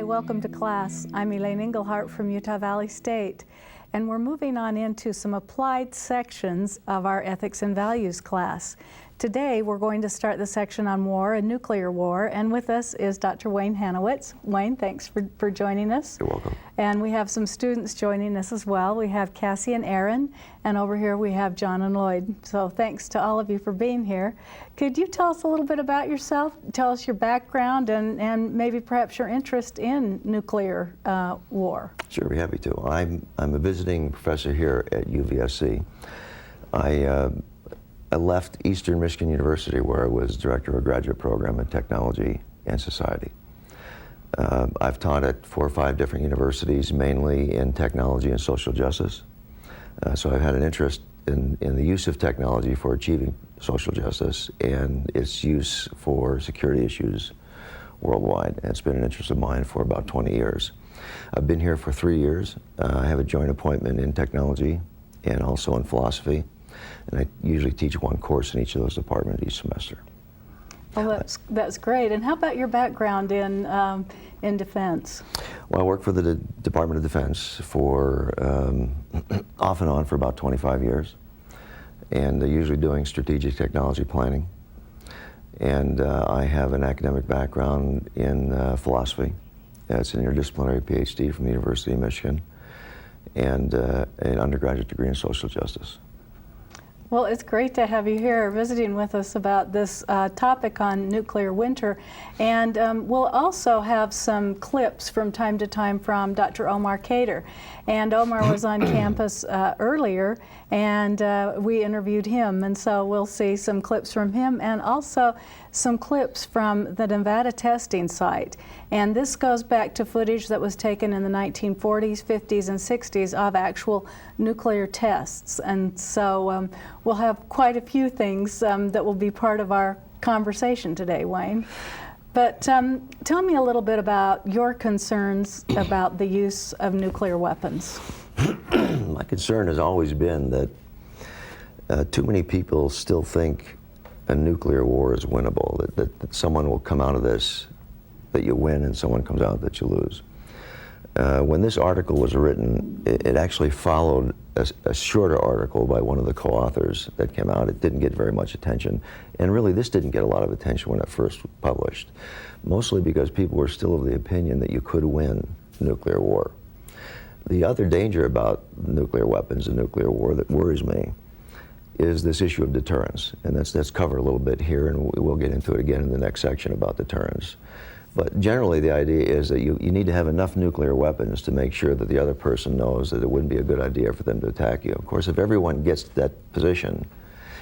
Hi, welcome to class. I'm Elaine Engelhardt from Utah Valley State, and we're moving on into some applied sections of our Ethics and Values class. Today, we're going to start the section on war and nuclear war, and with us is Dr. Wayne Hanowitz. Wayne, thanks for joining us. You're welcome. And we have some students joining us as well. We have Cassie and Aaron, and over here we have John and Lloyd. So thanks to all of you for being here. Could you tell us a little bit about yourself? Tell us your background and maybe perhaps your interest in nuclear war. Sure, be happy to. I'm a visiting professor here at UVSC. I left Eastern Michigan University, where I was director of a graduate program in technology and society. I've taught at 4 or 5 different universities, mainly in technology and social justice. So I've had an interest in the use of technology for achieving social justice and its use for security issues worldwide. And it's been an interest of mine for about 20 years. I've been here for 3 years. I have a joint appointment in technology and also in philosophy. And I usually teach 1 course in each of those departments each semester. Well, that's great. And how about your background in defense? Well, I worked for the Department of Defense for off and on for about 25 years, and usually doing strategic technology planning. And I have an academic background in philosophy. It's an interdisciplinary PhD from the University of Michigan, and an undergraduate degree in social justice. Well, it's great to have you here visiting with us about this topic on nuclear winter. And we'll also have some clips from time to time from Dr. Omar Cater. And Omar was on campus earlier, and we interviewed him. And so we'll see some clips from him and also some clips from the Nevada testing site. And this goes back to footage that was taken in the 1940s, 50s, and 60s of actual nuclear tests. And so we'll have quite a few things that will be part of our conversation today, Wayne. But tell me a little bit about your concerns about the use of nuclear weapons. My concern has always been that too many people still think a nuclear war is winnable, that someone will come out of this that you win and someone comes out that you lose. When this article was written, it actually followed a shorter article by one of the co-authors that came out. It didn't get very much attention, and really this didn't get a lot of attention when it first was published, mostly because people were still of the opinion that you could win nuclear war. The other danger about nuclear weapons and nuclear war that worries me is this issue of deterrence, and that's covered a little bit here, and we'll get into it again in the next section about deterrence. But generally the idea is that you need to have enough nuclear weapons to make sure that the other person knows that it wouldn't be a good idea for them to attack you. Of course, if everyone gets to that position,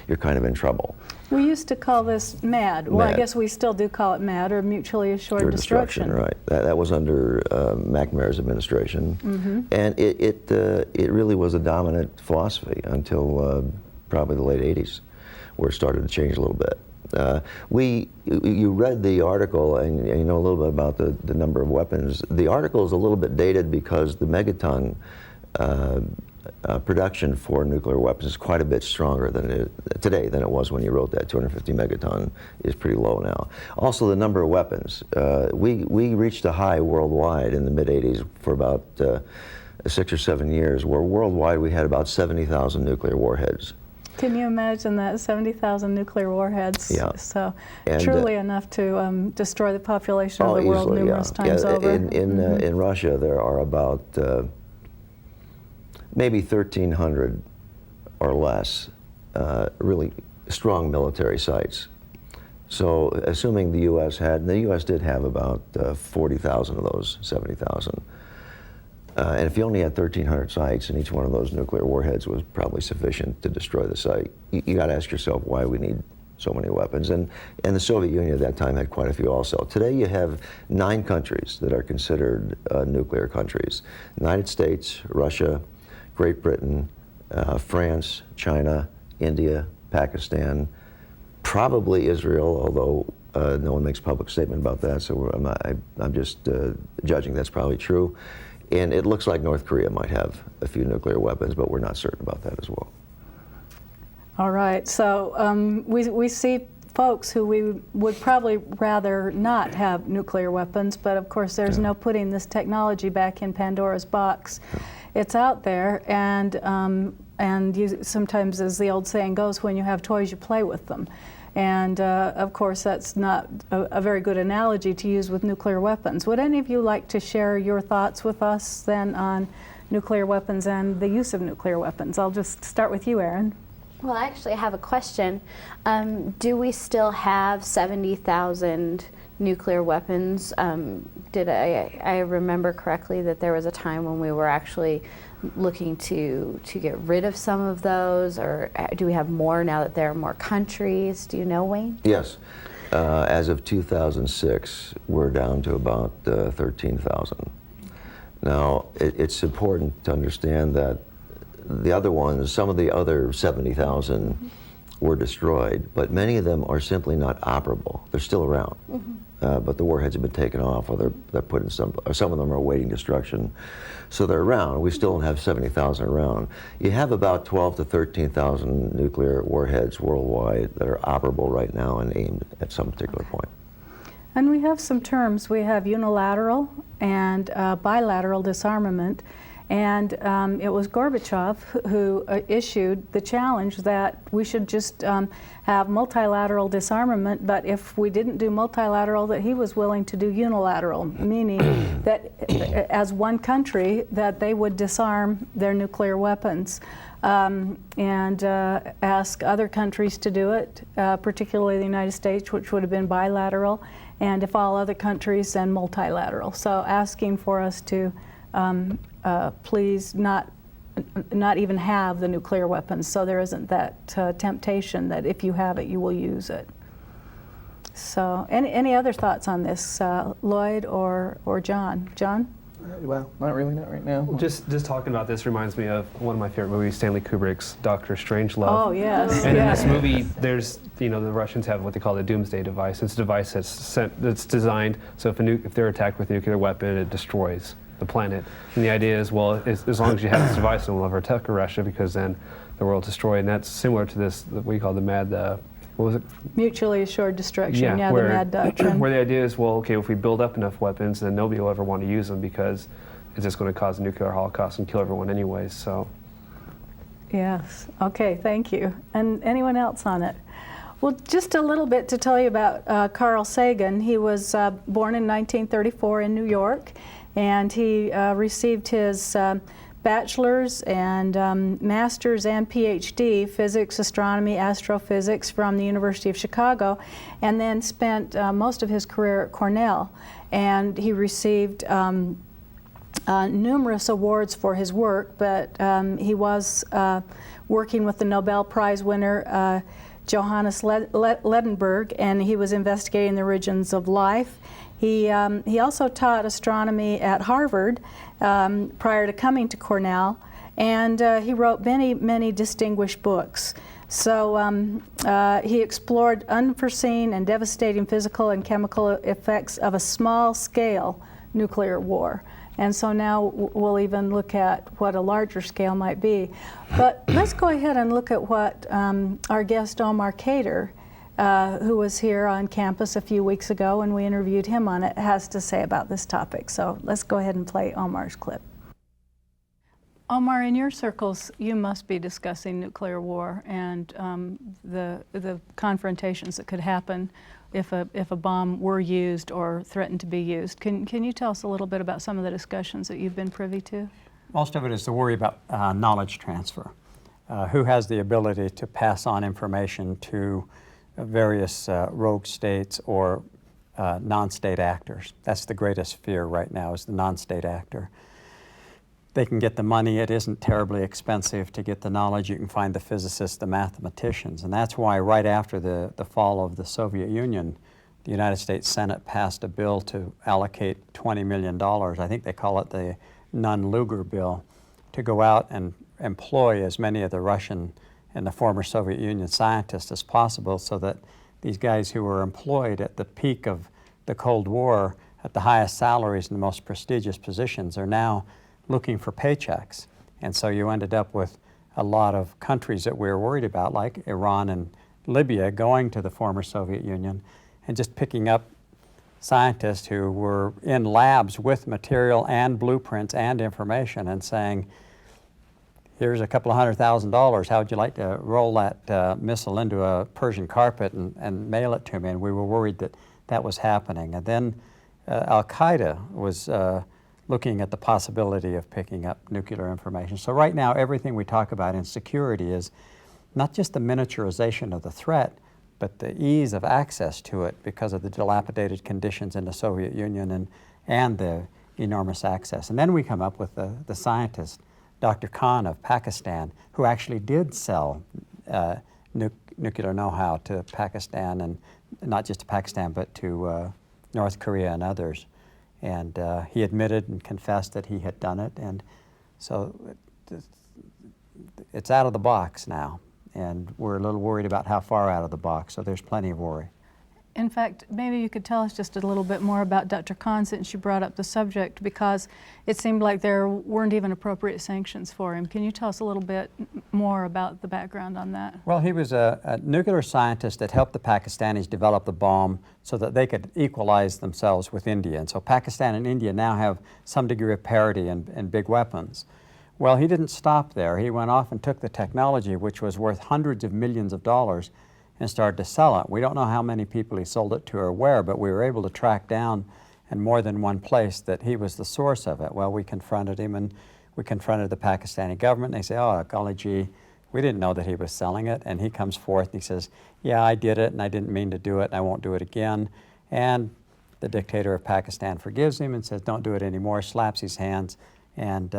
you're kind of in trouble. We used to call this MAD. Well, I guess we still do call it MAD, or mutually assured destruction. Right. That was under McNamara's administration, and it really was a dominant philosophy until probably the late 80s, where it started to change a little bit. You read the article and you know a little bit about the number of weapons. The article is a little bit dated because the megaton production for nuclear weapons is quite a bit stronger today than it was when you wrote that. 250 megaton is pretty low now. Also, the number of weapons. We reached a high worldwide in the mid-'80s for about 6 or 7 years, where worldwide we had about 70,000 nuclear warheads. Can you imagine that? 70,000 nuclear warheads. Yeah. So and, truly enough to destroy the population of the world easily, numerous times over. In Russia, there are about maybe 1,300 or less really strong military sites. So assuming the U.S. did have about 40,000 of those 70,000. And if you only had 1,300 sites and each one of those nuclear warheads was probably sufficient to destroy the site, you got to ask yourself why we need so many weapons. And the Soviet Union at that time had quite a few also. Today you have 9 countries that are considered nuclear countries: United States, Russia, Great Britain, France, China, India, Pakistan, probably Israel, although no one makes a public statement about that, so I'm just judging that's probably true. And it looks like North Korea might have a few nuclear weapons, but we're not certain about that as well. All right, so we see folks who we would probably rather not have nuclear weapons, but of course there's no putting this technology back in Pandora's box. It's out there, and you, sometimes, as the old saying goes, when you have toys, you play with them. And of course, that's not a very good analogy to use with nuclear weapons. Would any of you like to share your thoughts with us then on nuclear weapons and the use of nuclear weapons? I'll just start with you, Erin. Well, I actually have a question. Do we still have 70,000 nuclear weapons? Did I remember correctly that there was a time when we were actually looking to get rid of some of those, or do we have more now that there are more countries? Do you know, Wayne? Yes. As of 2006, we're down to about 13,000. Now, it's important to understand that the other ones, some of the other 70,000 were destroyed, but many of them are simply not operable. They're still around, but the warheads have been taken off, or they're put in some of them are awaiting destruction. So they're around. We still don't have 70,000 around. You have about 12 to 13,000 nuclear warheads worldwide that are operable right now and aimed at some particular point. And we have some terms. We have unilateral and bilateral disarmament. And it was Gorbachev who issued the challenge that we should just have multilateral disarmament, but if we didn't do multilateral, that he was willing to do unilateral, meaning that as one country, that they would disarm their nuclear weapons and ask other countries to do it, particularly the United States, which would have been bilateral, and if all other countries, then multilateral. So asking for us to please not even have the nuclear weapons, so there isn't that temptation that if you have it, you will use it. So, any other thoughts on this, Lloyd or John? John? Well, not really, not right now. Just talking about this reminds me of one of my favorite movies, Stanley Kubrick's Dr. Strangelove. Oh, yes. And yes. in this movie, there's, the Russians have what they call the doomsday device. It's a device that's designed so if they're attacked with a nuclear weapon, it destroys the planet. And the idea is, well, as long as you have this device, no one will ever attack Russia, because then the world's destroyed. And that's similar to this, what we call the MAD, what was it? Mutually assured destruction, yeah, where, the MAD doctrine. Where the idea is, well, okay, if we build up enough weapons, then nobody will ever want to use them, because it's just going to cause a nuclear holocaust and kill everyone anyways, so. Yes, okay, thank you. And anyone else on it? Well, just a little bit to tell you about Carl Sagan. He was born in 1934 in New York, and he received his bachelor's and master's and PhD, physics, astronomy, astrophysics from the University of Chicago, and then spent most of his career at Cornell. And he received numerous awards for his work, but he was working with the Nobel Prize winner Johannes Ledenberg, and he was investigating the origins of life. He also taught astronomy at Harvard prior to coming to Cornell, and he wrote many distinguished books. So he explored unforeseen and devastating physical and chemical effects of a small-scale nuclear war. And so now we'll even look at what a larger scale might be. But let's go ahead and look at what our guest Omar Cater, who was here on campus a few weeks ago when we interviewed him on it, has to say about this topic. So let's go ahead and play Omar's clip. Omar, in your circles, you must be discussing nuclear war and the confrontations that could happen if a bomb were used or threatened to be used. Can you tell us a little bit about some of the discussions that you've been privy to? Most of it is the worry about knowledge transfer. Who has the ability to pass on information to various rogue states or non-state actors? That's the greatest fear right now, is the non-state actor. They can get the money. It isn't terribly expensive to get the knowledge. You can find the physicists, the mathematicians. And that's why right after the fall of the Soviet Union, the United States Senate passed a bill to allocate $20 million. I think they call it the Nunn-Lugar bill, to go out and employ as many of the Russian and the former Soviet Union scientists as possible, so that these guys who were employed at the peak of the Cold War at the highest salaries and the most prestigious positions are now looking for paychecks. And so you ended up with a lot of countries that we were worried about, like Iran and Libya, going to the former Soviet Union and just picking up scientists who were in labs with material and blueprints and information and saying, here's a couple of $100,000, how would you like to roll that missile into a Persian carpet and mail it to me? And we were worried that that was happening. And then Al-Qaeda was looking at the possibility of picking up nuclear information. So right now, everything we talk about in security is not just the miniaturization of the threat, but the ease of access to it because of the dilapidated conditions in the Soviet Union and the enormous access. And then we come up with the scientist, Dr. Khan of Pakistan, who actually did sell nuclear know-how to Pakistan, and not just to Pakistan, but to North Korea and others. And he admitted and confessed that he had done it. And so it's out of the box now. And we're a little worried about how far out of the box, so there's plenty of worry. In fact, maybe you could tell us just a little bit more about Dr. Khan since you brought up the subject, because it seemed like there weren't even appropriate sanctions for him. Can you tell us a little bit more about the background on that? Well, he was a nuclear scientist that helped the Pakistanis develop the bomb so that they could equalize themselves with India. And so Pakistan and India now have some degree of parity in big weapons. Well, he didn't stop there. He went off and took the technology, which was worth hundreds of millions of dollars, and started to sell it. We don't know how many people he sold it to or where, but we were able to track down in more than one place that he was the source of it. Well, we confronted him, and we confronted the Pakistani government, and they say, oh, golly gee, we didn't know that he was selling it. And he comes forth and he says, yeah, I did it, and I didn't mean to do it, and I won't do it again. And the dictator of Pakistan forgives him and says, don't do it anymore, slaps his hands, and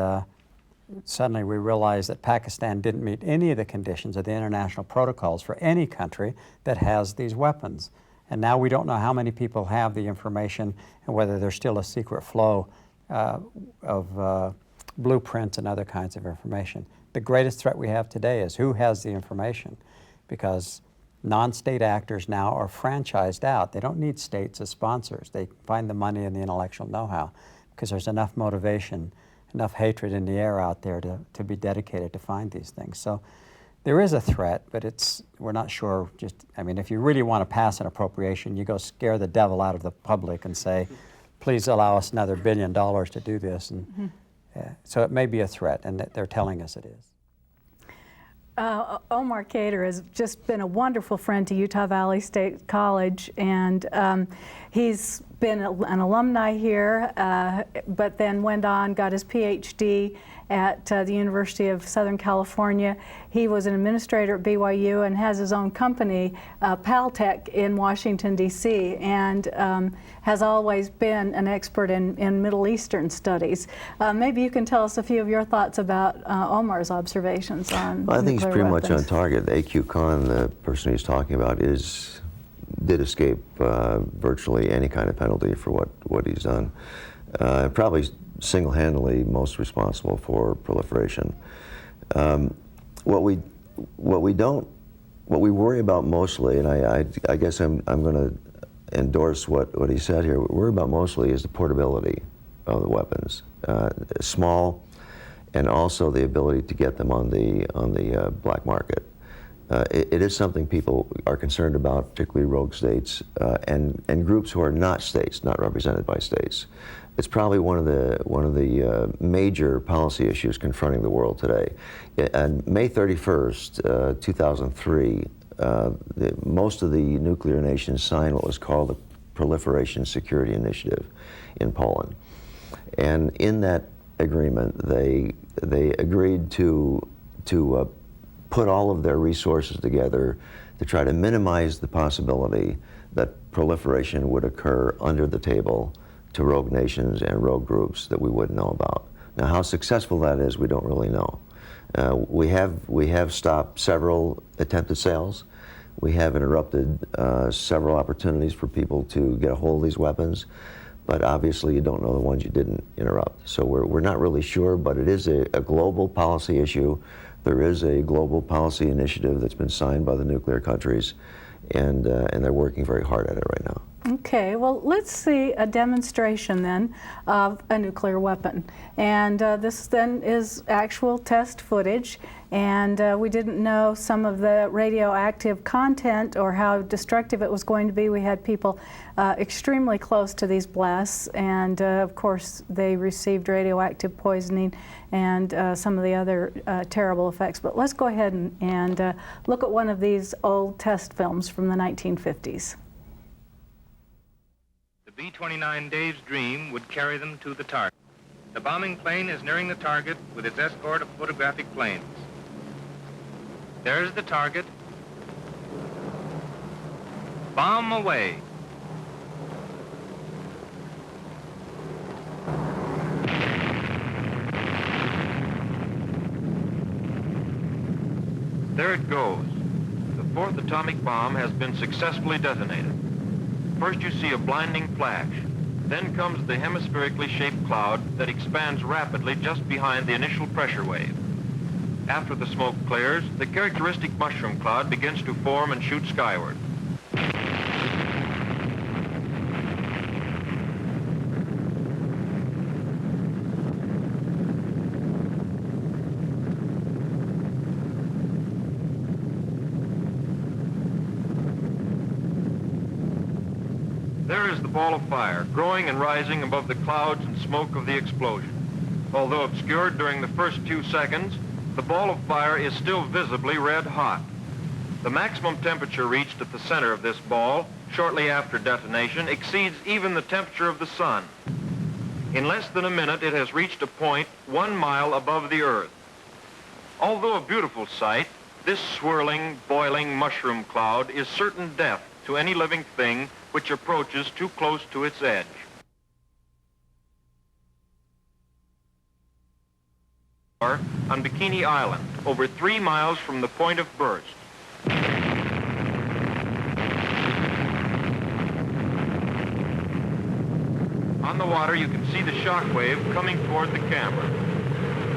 suddenly we realized that Pakistan didn't meet any of the conditions of the international protocols for any country that has these weapons. And now we don't know how many people have the information and whether there's still a secret flow of blueprints and other kinds of information. The greatest threat we have today is who has the information, because non-state actors now are franchised out. They don't need states as sponsors. They find the money and the intellectual know-how because there's enough motivation, enough hatred in the air out there to be dedicated to find these things. So there is a threat, but we're not sure I mean, if you really want to pass an appropriation, you go scare the devil out of the public and say, please allow us another $1 billion to do this. And so it may be a threat, and they're telling us it is. Omar Cater has just been a wonderful friend to Utah Valley State College, and he's been an alumni here, but then went on, got his PhD at the University of Southern California. He was an administrator at BYU and has his own company, Paltech, in Washington, D.C., and has always been an expert in Middle Eastern studies. Maybe you can tell us a few of your thoughts about Omar's observations on Well, I think he's pretty much on weapons. target. A.Q. Khan, the person he's talking about, did escape virtually any kind of penalty for what he's done. Probably single-handedly most responsible for proliferation. What we worry about mostly, and I guess I'm going to endorse what he said here. What we worry about mostly is the portability of the weapons, small, and also the ability to get them on the black market. It is something people are concerned about, particularly rogue states and groups who are not states, not represented by states. It's probably one of the major policy issues confronting the world today. On May 31st, 2003, most of the nuclear nations signed what was called the Proliferation Security Initiative in Poland, and in that agreement, they agreed to put all of their resources together to try to minimize the possibility that proliferation would occur under the table to rogue nations and rogue groups that we wouldn't know about. Now, how successful that is, we don't really know. We have stopped several attempted sales. We have interrupted several opportunities for people to get a hold of these weapons, but obviously you don't know the ones you didn't interrupt. So we're not really sure, but it is a global policy issue. There is a global policy initiative that's been signed by the nuclear countries, and they're working very hard at it right now. Okay, well, let's see a demonstration then of a nuclear weapon. And this then is actual test footage. And we didn't know some of the radioactive content or how destructive it was going to be. We had people extremely close to these blasts. And of course, they received radioactive poisoning and some of the other terrible effects. But let's go ahead and look at one of these old test films from the 1950s. The B-29 Dave's Dream would carry them to the target. The bombing plane is nearing the target with its escort of photographic planes. There's the target. Bomb away. There it goes. The fourth atomic bomb has been successfully detonated. First you see a blinding flash. Then comes the hemispherically shaped cloud that expands rapidly just behind the initial pressure wave. After the smoke clears, the characteristic mushroom cloud begins to form and shoot skyward. There is the ball of fire, growing and rising above the clouds and smoke of the explosion. Although obscured during the first few seconds, the ball of fire is still visibly red hot. The maximum temperature reached at the center of this ball, shortly after detonation, exceeds even the temperature of the sun. In less than a minute, it has reached a point 1 mile above the Earth. Although a beautiful sight, this swirling, boiling mushroom cloud is certain death to any living thing which approaches too close to its edge. On Bikini Island, over 3 miles from the point of burst. On the water, you can see the shock wave coming toward the camera.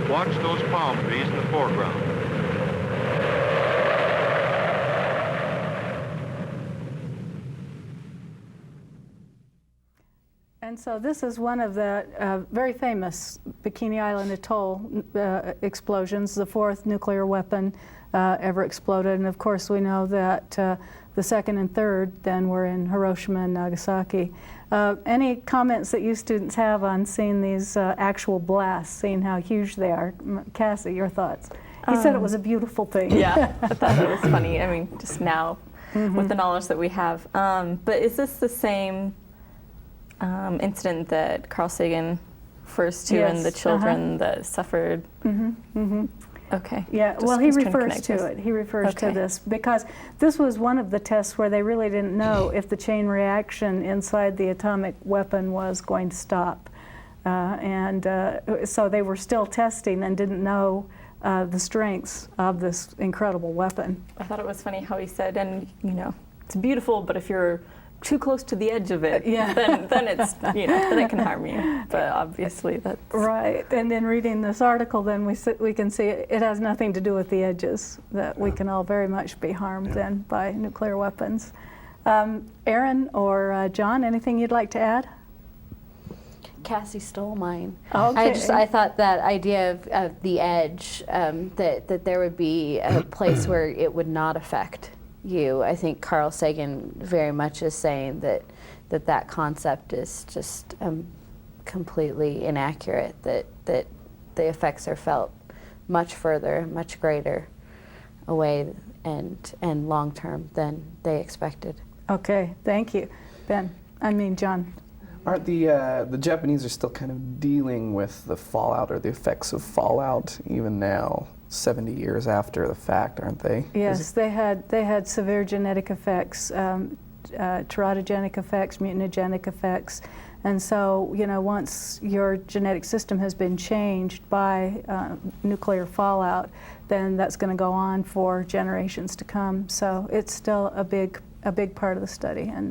Watch those palm trees in the foreground. And so this is one of the very famous Bikini Island Atoll explosions, the fourth nuclear weapon ever exploded. And of course we know that the second and third then were in Hiroshima and Nagasaki. Any comments that you students have on seeing these actual blasts, seeing how huge they are? Cassie, your thoughts? He said it was a beautiful thing. Yeah, I thought it was funny. I mean, just now with the knowledge that we have. But is this the same incident that Carl Sagan refers to, Yes, and the children that suffered? Okay. Yeah, Just well, he was trying refers connect to this. it. He refers to Okay. this because this was one of the tests where they really didn't know if the chain reaction inside the atomic weapon was going to stop. So they were still testing and didn't know the strengths of this incredible weapon. I thought it was funny how he said, and you know, it's beautiful, but if you're too close to the edge of it, Yeah. then it's, you know, then it can harm you. But obviously that's Right, and in reading this article, then we can see it has nothing to do with the edges, that we can all very much be harmed then by nuclear weapons. Aaron or John, anything you'd like to add? Cassie stole mine. Okay. I thought that idea of the edge, that there would be a place where it would not affect you. I think Carl Sagan very much is saying that concept is just completely inaccurate, that the effects are felt much further, much greater away and long term than they expected. Okay, thank you. John. Aren't the Japanese are still kind of dealing with the fallout or the effects of fallout even now, 70 years after the fact, aren't they? Yes, they had severe genetic effects, teratogenic effects, mutagenic effects, and so once your genetic system has been changed by nuclear fallout, then that's going to go on for generations to come. So it's still a big part of the study, and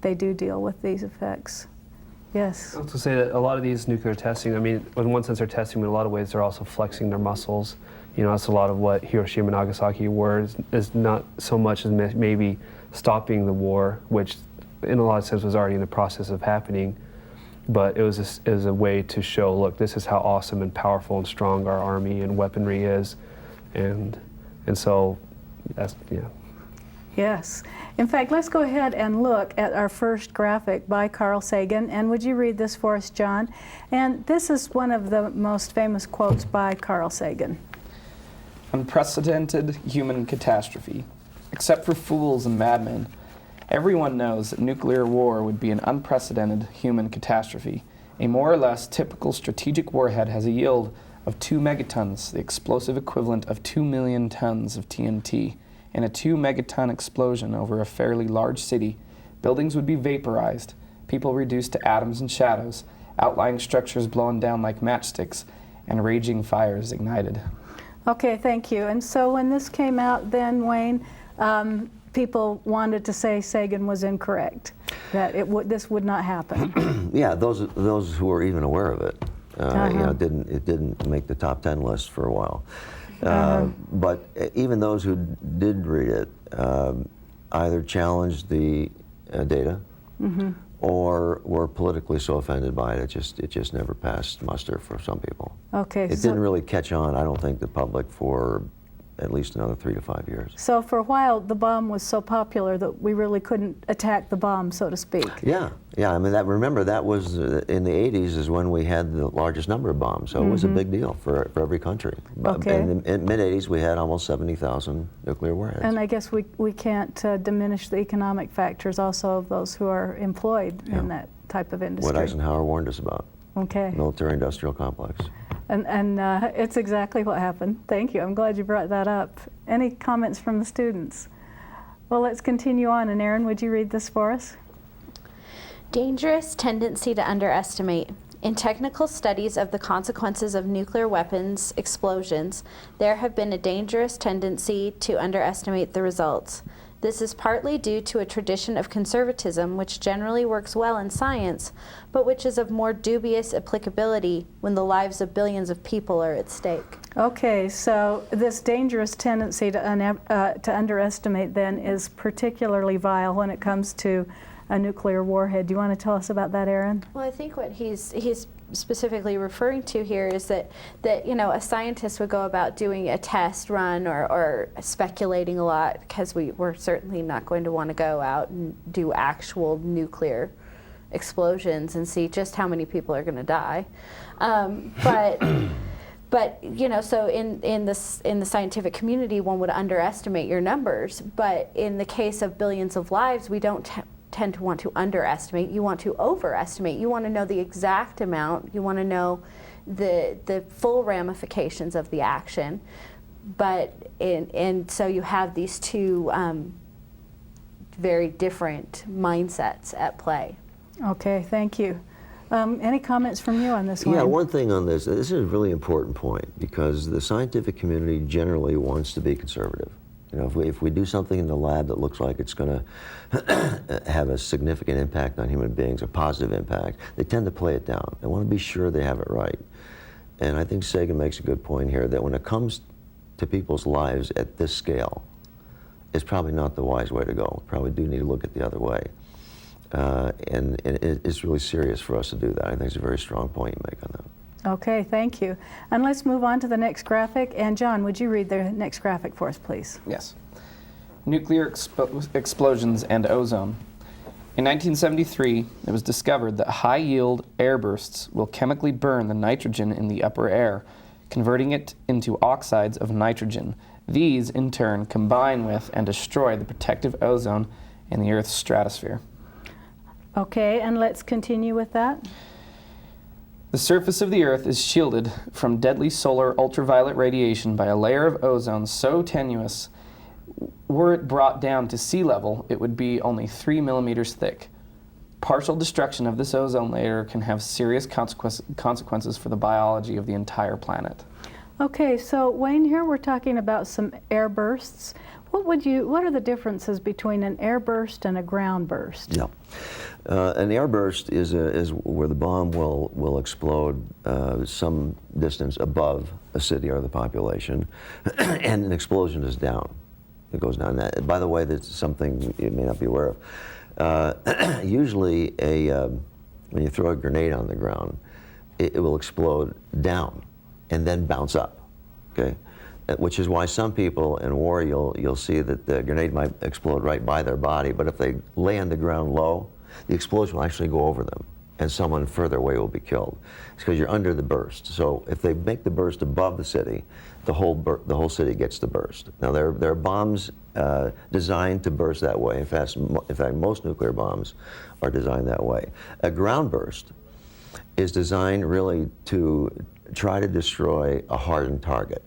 they do deal with these effects. Yes. I also say that a lot of these nuclear testing, I mean, in one sense they're testing, but in a lot of ways they're also flexing their muscles. That's a lot of what Hiroshima and Nagasaki were, is not so much as maybe stopping the war, which in a lot of sense, was already in the process of happening. But it was a way to show, look, this is how awesome and powerful and strong our army and weaponry is, and so that's, yeah. Yes. In fact, let's go ahead and look at our first graphic by Carl Sagan. And would you read this for us, John? And this is one of the most famous quotes by Carl Sagan. Unprecedented human catastrophe. Except for fools and madmen, everyone knows that nuclear war would be an unprecedented human catastrophe. A more or less typical strategic warhead has a yield of 2 megatons, the explosive equivalent of 2 million tons of TNT. In a 2 megaton explosion over a fairly large city, buildings would be vaporized, people reduced to atoms and shadows, outlying structures blown down like matchsticks, and raging fires ignited. Okay, thank you. And so when this came out then, Wayne, people wanted to say Sagan was incorrect, that this would not happen. Yeah, those who were even aware of it, you know, it didn't make the top 10 list for a while. But even those who did read it either challenged the data or were politically so offended by it, it just never passed muster for some people. Okay. It didn't really catch on, I don't think, the public for at least another 3 to 5 years. So for a while, the bomb was so popular that we really couldn't attack the bomb, so to speak. Yeah, yeah. I mean, remember, that was in the 80s is when we had the largest number of bombs, so it was a big deal for every country. Okay. In the mid-80s, we had almost 70,000 nuclear warheads. And I guess we can't diminish the economic factors also of those who are employed in that type of industry. What Eisenhower warned us about. Okay. Military-industrial complex. And it's exactly what happened. Thank you. I'm glad you brought that up. Any comments from the students? Well, let's continue on. And Erin, would you read this for us? Dangerous tendency to underestimate. In technical studies of the consequences of nuclear weapons explosions, there have been a dangerous tendency to underestimate the results. This is partly due to a tradition of conservatism which generally works well in science, but which is of more dubious applicability when the lives of billions of people are at stake. Okay, so this dangerous tendency to underestimate then is particularly vile when it comes to a nuclear warhead. Do you want to tell us about that, Erin? Well, I think what he's specifically referring to here is that you know, a scientist would go about doing a test run or speculating a lot, because we're certainly not going to want to go out and do actual nuclear explosions and see just how many people are going to die. But you know, so in the scientific community, one would underestimate your numbers. But in the case of billions of lives, we don't tend to want to underestimate. You want to overestimate. You want to know the exact amount. You want to know the full ramifications of the action. But and so you have these two very different mindsets at play. Okay, thank you. Any comments from you on this one? Yeah, one thing on this. This is a really important point, because the scientific community generally wants to be conservative. You know, if we do something in the lab that looks like it's going to have a significant impact on human beings, a positive impact, they tend to play it down. They want to be sure they have it right. And I think Sagan makes a good point here that when it comes to people's lives at this scale, it's probably not the wise way to go. We probably do need to look at the other way. And it's really serious for us to do that. I think it's a very strong point you make on that. Okay, thank you. And let's move on to the next graphic. And John, would you read the next graphic for us, please? Yes. Nuclear explosions and ozone. In 1973, it was discovered that high-yield air bursts will chemically burn the nitrogen in the upper air, converting it into oxides of nitrogen. These, in turn, combine with and destroy the protective ozone in the Earth's stratosphere. Okay, and let's continue with that. The surface of the Earth is shielded from deadly solar ultraviolet radiation by a layer of ozone so tenuous, were it brought down to sea level, it would be only 3 millimeters thick. Partial destruction of this ozone layer can have serious consequences for the biology of the entire planet. Okay, so Wayne, here we're talking about some air bursts. What are the differences between an air burst and a ground burst? Yeah. An air burst is where the bomb will explode some distance above a city or the population, and an explosion is down. It goes down. By the way, that's something you may not be aware Usually, when you throw a grenade on the ground, it will explode down and then bounce up. Okay, which is why some people in war you'll see that the grenade might explode right by their body, but if they lay on the ground low, the explosion will actually go over them, and someone further away will be killed. It's because you're under the burst. So if they make the burst above the city, the whole city gets the burst. Now there are bombs designed to burst that way. In fact, most nuclear bombs are designed that way. A ground burst is designed really to try to destroy a hardened target.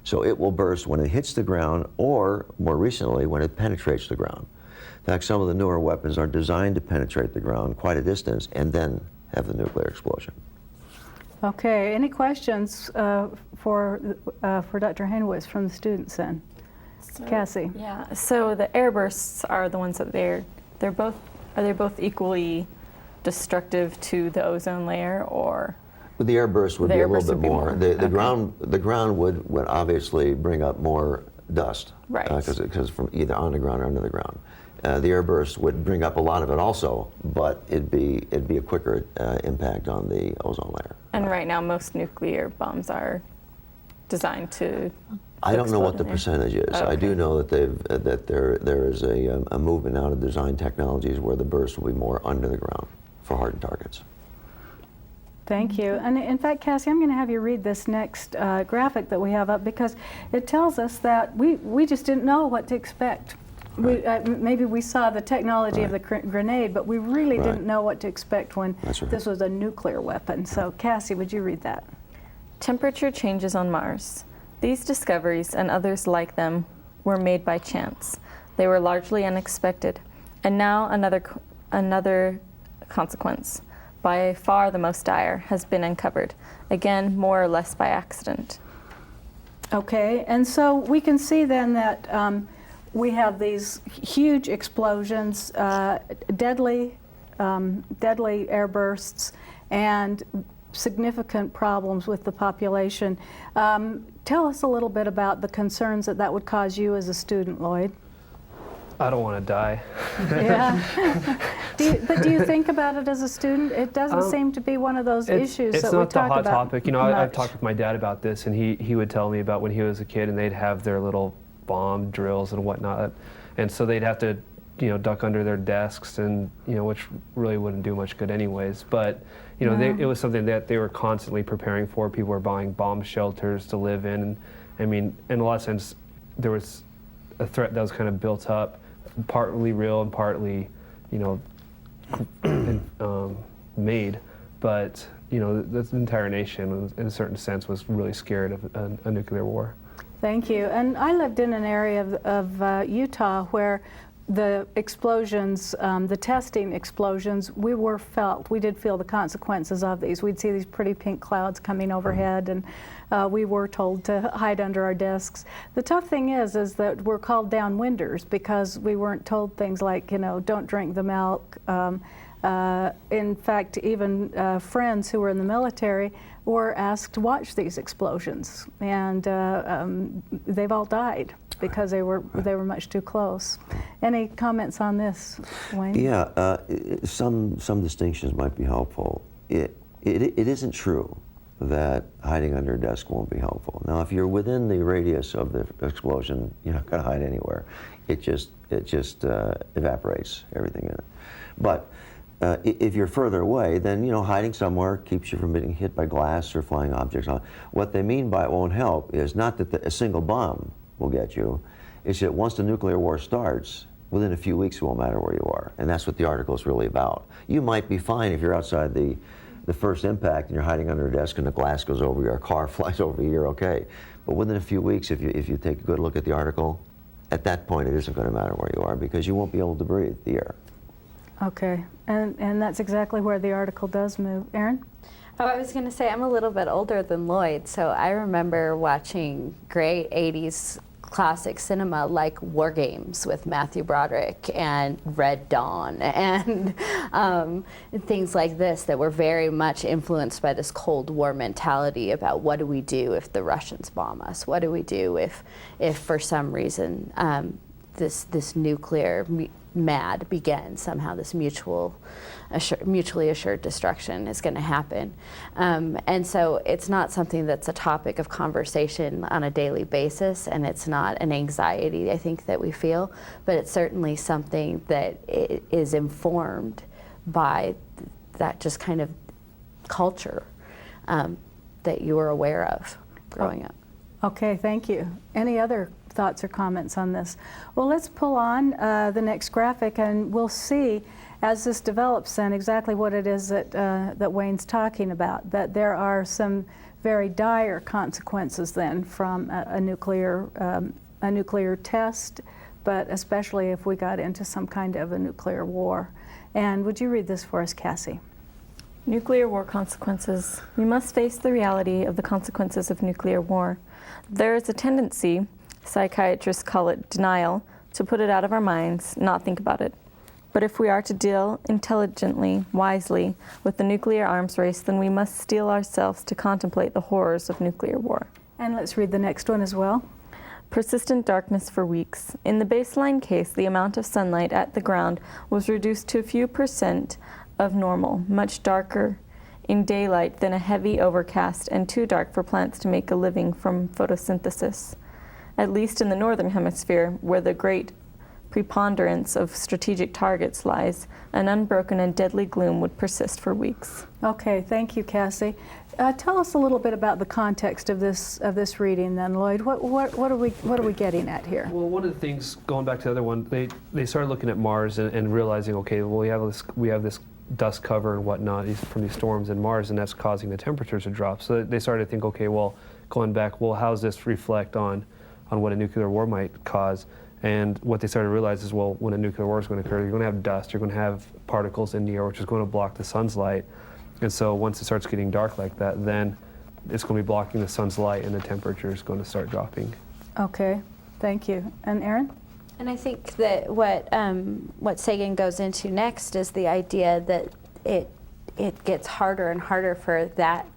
So it will burst when it hits the ground, or more recently, when it penetrates the ground. In fact, some of the newer weapons are designed to penetrate the ground quite a distance and then have the nuclear explosion. Okay, any questions for Dr. Henwitz from the students then? Cassie? Yeah, so the air bursts are the ones that are they both equally destructive to the ozone layer, or? But the air burst would be a little bit more. The Okay. ground would obviously bring up more dust. Right. Because from either on the ground or under the ground. The air burst would bring up a lot of it also, but it'd be a quicker impact on the ozone layer. And right now, most nuclear bombs are designed to. I don't know explode what the in there. percentage is. Oh, I do okay. know that there is a movement now to design technologies where the burst will be more under the ground for hardened targets. Thank you. And in fact, Cassie, I'm going to have you read this next graphic that we have up, because it tells us that we just didn't know what to expect. Right. Maybe we saw the technology of the grenade, but we really didn't know what to expect when this was a nuclear weapon. So Cassie, would you read that? Temperature changes on Mars. These discoveries and others like them were made by chance. They were largely unexpected. And now another consequence, by far the most dire, has been uncovered, again more or less by accident. Okay, and so we can see then that we have these huge explosions, deadly air bursts, and significant problems with the population. Tell us a little bit about the concerns that would cause you as a student, Lloyd. I don't want to die. Yeah. But do you think about it as a student? It doesn't seem to be one of those issues that we talk about. It's not the hot topic. You know, I've much. talked with my dad about this, and he would tell me about when he was a kid, and they'd have their little bomb drills and whatnot, and so they'd have to, duck under their desks, and which really wouldn't do much good anyways. But it was something that they were constantly preparing for. People were buying bomb shelters to live in. And, I mean, in a lot of sense, there was a threat that was kind of built up, partly real and partly, made. But the entire nation, in a certain sense, was really scared of a nuclear war. Thank you. And I lived in an area of Utah where the explosions, the testing explosions, we did feel the consequences of these. We'd see these pretty pink clouds coming overhead, and we were told to hide under our desks. The tough thing is that we're called downwinders because we weren't told things like, don't drink the milk. In fact, even friends who were in the military were asked to watch these explosions, and they've all died because they were much too close. Any comments on this, Wayne? Yeah, some distinctions might be helpful. It isn't true that hiding under a desk won't be helpful. Now, if you're within the radius of the explosion, you're not going to hide anywhere. It just evaporates everything in it. But if you're further away, then hiding somewhere keeps you from being hit by glass or flying objects. What they mean by it won't help is not that a single bomb will get you. It's that once the nuclear war starts, within a few weeks it won't matter where you are. And that's what the article is really about. You might be fine if you're outside the first impact and you're hiding under a desk and the glass goes over your car, flies over you, you're okay. But within a few weeks, if you take a good look at the article, at that point it isn't going to matter where you are because you won't be able to breathe the air. Okay, and that's exactly where the article does move. Erin? Oh, I was going to say, I'm a little bit older than Lloyd, so I remember watching great 80s classic cinema like War Games with Matthew Broderick and Red Dawn and things like this that were very much influenced by this Cold War mentality about what do we do if the Russians bomb us? What do we do if for some reason this nuclear mad begins somehow. This mutually assured destruction is going to happen, and so it's not something that's a topic of conversation on a daily basis, and it's not an anxiety I think that we feel, but it's certainly something that is informed by that just kind of culture that you were aware of growing up. Okay, thank you. Any other thoughts or comments on this? Well, let's pull on the next graphic, and we'll see as this develops then exactly what it is that Wayne's talking about, that there are some very dire consequences then from a nuclear test, but especially if we got into some kind of a nuclear war. And would you read this for us, Cassie? Nuclear war consequences. We must face the reality of the consequences of nuclear war. There is a tendency, psychiatrists call it denial, to put it out of our minds, not think about it. But if we are to deal intelligently, wisely, with the nuclear arms race, then we must steel ourselves to contemplate the horrors of nuclear war. And let's read the next one as well. Persistent darkness for weeks. In the baseline case, the amount of sunlight at the ground was reduced to a few % of normal, much darker in daylight than a heavy overcast and too dark for plants to make a living from photosynthesis. At least in the northern hemisphere, where the great preponderance of strategic targets lies, an unbroken and deadly gloom would persist for weeks. Okay, thank you, Cassie. Tell us a little bit about the context of this reading then, Lloyd. What are we getting at here? Well, one of the things, going back to the other one, they started looking at Mars and realizing, okay, well, we have this dust cover and whatnot from these storms in Mars, and that's causing the temperatures to drop. So they started to think, okay, well, going back, well, how does this reflect on what a nuclear war might cause? And what they started to realize is, well, when a nuclear war is going to occur, you're going to have dust, you're going to have particles in the air, which is going to block the sun's light. And so once it starts getting dark like that, then it's going to be blocking the sun's light, and the temperature is going to start dropping. Okay, thank you. And Erin? And I think that what Sagan goes into next is the idea that it gets harder and harder for that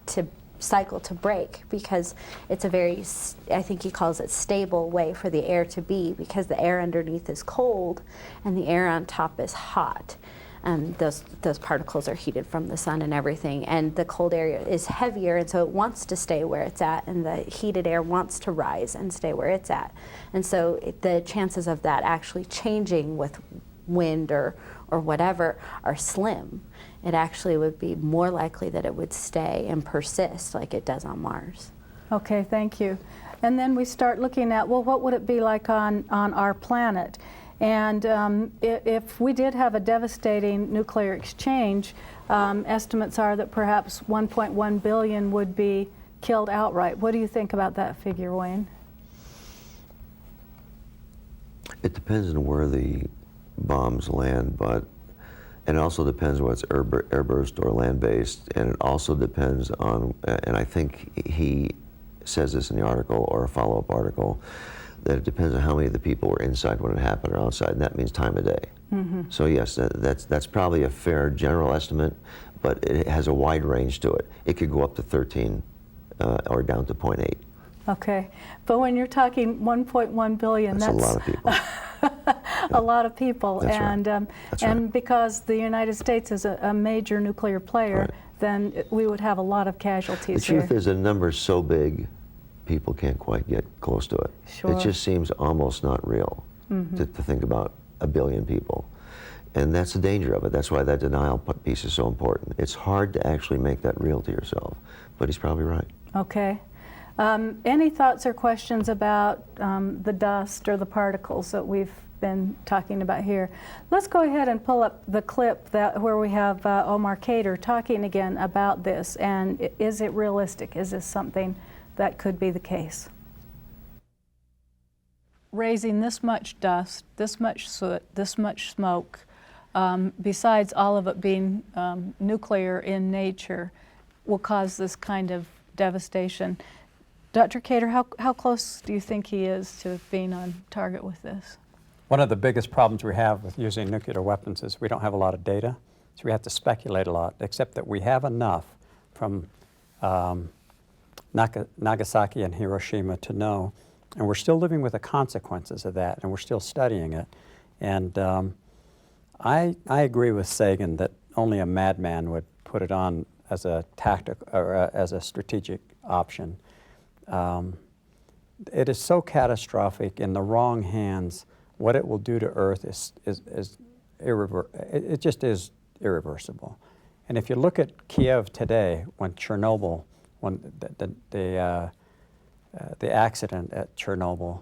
cycle to break, because it's a very, I think he calls it stable way for the air to be, because the air underneath is cold and the air on top is hot. Those particles are heated from the sun and everything, and the cold air is heavier, and so it wants to stay where it's at, and the heated air wants to rise and stay where it's at. And so the chances of that actually changing with wind or whatever are slim. It actually would be more likely that it would stay and persist like it does on Mars. Okay, thank you. And then we start looking at, well, what would it be like on our planet? And if we did have a devastating nuclear exchange, estimates are that perhaps 1.1 billion would be killed outright. What do you think about that figure, Wayne? It depends on where the bombs land, and it also depends whether it's airburst or land-based, and it also depends on, and I think he says this in the article, or a follow-up article, that it depends on how many of the people were inside when it happened or outside, and that means time of day. Mm-hmm. So yes, that's probably a fair general estimate, but it has a wide range to it. It could go up to 13 or down to 0.8. Okay, but when you're talking 1.1 billion, that's a lot of people. A lot of people, that's and right. That's and right. Because the United States is a major nuclear player, Right. then we would have a lot of casualties The truth here. is, a number so big, people can't quite get close to it. Sure. It just seems almost not real to think about a billion people. And that's the danger of it. That's why that denial piece is so important. It's hard to actually make that real to yourself, but he's probably right. Okay. Any thoughts or questions about the dust or the particles that we've been talking about here? Let's go ahead and pull up the clip where we have Omar Cater talking again about this, and is it realistic? Is this something that could be the case? Raising this much dust, this much soot, this much smoke, besides all of it being nuclear in nature, will cause this kind of devastation. Dr. Cater, how close do you think he is to being on target with this? One of the biggest problems we have with using nuclear weapons is we don't have a lot of data, so we have to speculate a lot, except that we have enough from Nagasaki and Hiroshima to know And we're still living with the consequences of that, and we're still studying it. And I agree with Sagan that only a madman would put it on as a tactical or as a strategic option. It is so catastrophic in the wrong hands. What it will do to Earth is it just is irreversible. And if you look at Kiev today, when Chernobyl, when the accident at Chernobyl,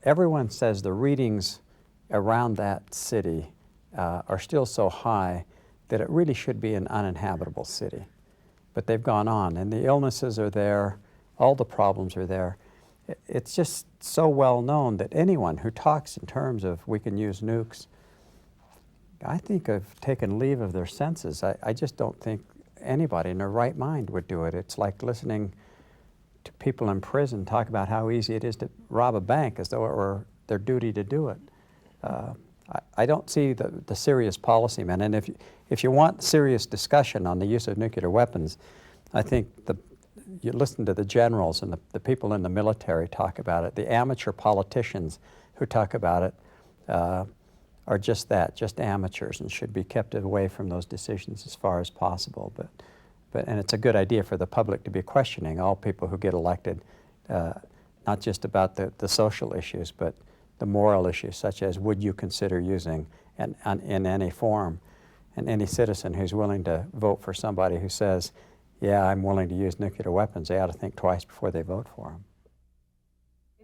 everyone says the readings around that city are still so high that it really should be an uninhabitable city. But they've gone on, and the illnesses are there, all the problems are there. It's just so well known that anyone who talks in terms of we can use nukes, I think have taken leave of their senses. I just don't think anybody in their right mind would do it. It's like listening to people in prison talk about how easy it is to rob a bank as though it were their duty to do it. I don't see the serious policy, man. And if you want serious discussion on the use of nuclear weapons, I think you listen to the generals and the people in the military talk about it. The amateur politicians who talk about it are just that, just amateurs, and should be kept away from those decisions as far as possible. And it's a good idea for the public to be questioning all people who get elected, not just about the social issues, but the moral issues, such as would you consider using in any form. And any citizen who's willing to vote for somebody who says, yeah, I'm willing to use nuclear weapons, they ought to think twice before they vote for them.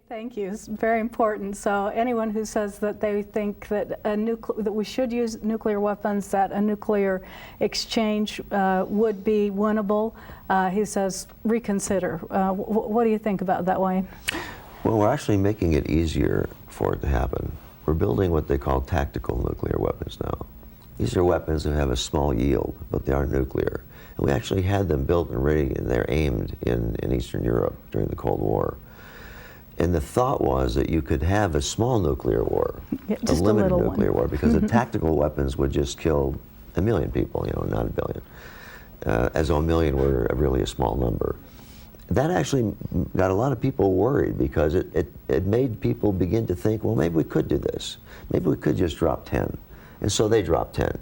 Thank you. It's very important. So anyone who says that they think that that we should use nuclear weapons, that a nuclear exchange would be winnable, he says reconsider. What do you think about that, Wayne? Well, we're actually making it easier for it to happen. We're building what they call tactical nuclear weapons now. These are weapons that have a small yield, but they aren't nuclear. And we actually had them built and ready, and they're aimed in Eastern Europe during the Cold War. And the thought was that you could have a small nuclear war, a limited nuclear war, because the tactical weapons would just kill 1 million people, not 1 billion, as though 1 million were really a small number. That actually got a lot of people worried because it made people begin to think, well, maybe we could do this. Maybe we could just drop 10. And so they dropped 10.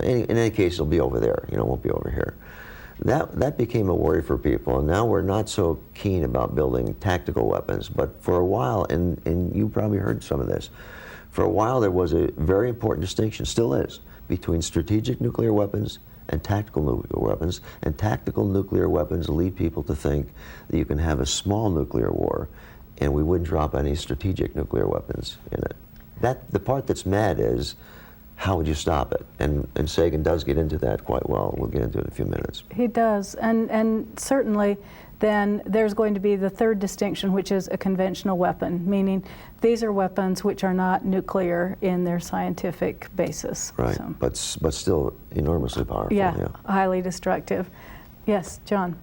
In any case, it'll be over there, it won't be over here. That became a worry for people, and now we're not so keen about building tactical weapons. But for a while, and you probably heard some of this, for a while there was a very important distinction, still is, between strategic nuclear weapons and tactical nuclear weapons. And tactical nuclear weapons lead people to think that you can have a small nuclear war, and we wouldn't drop any strategic nuclear weapons in it. The part that's mad is, how would you stop it? And Sagan does get into that quite well. We'll get into it in a few minutes. He does, and certainly then there's going to be the third distinction, which is a conventional weapon, meaning these are weapons which are not nuclear in their scientific basis. Right, So, but still enormously powerful. yeah, highly destructive. Yes, John.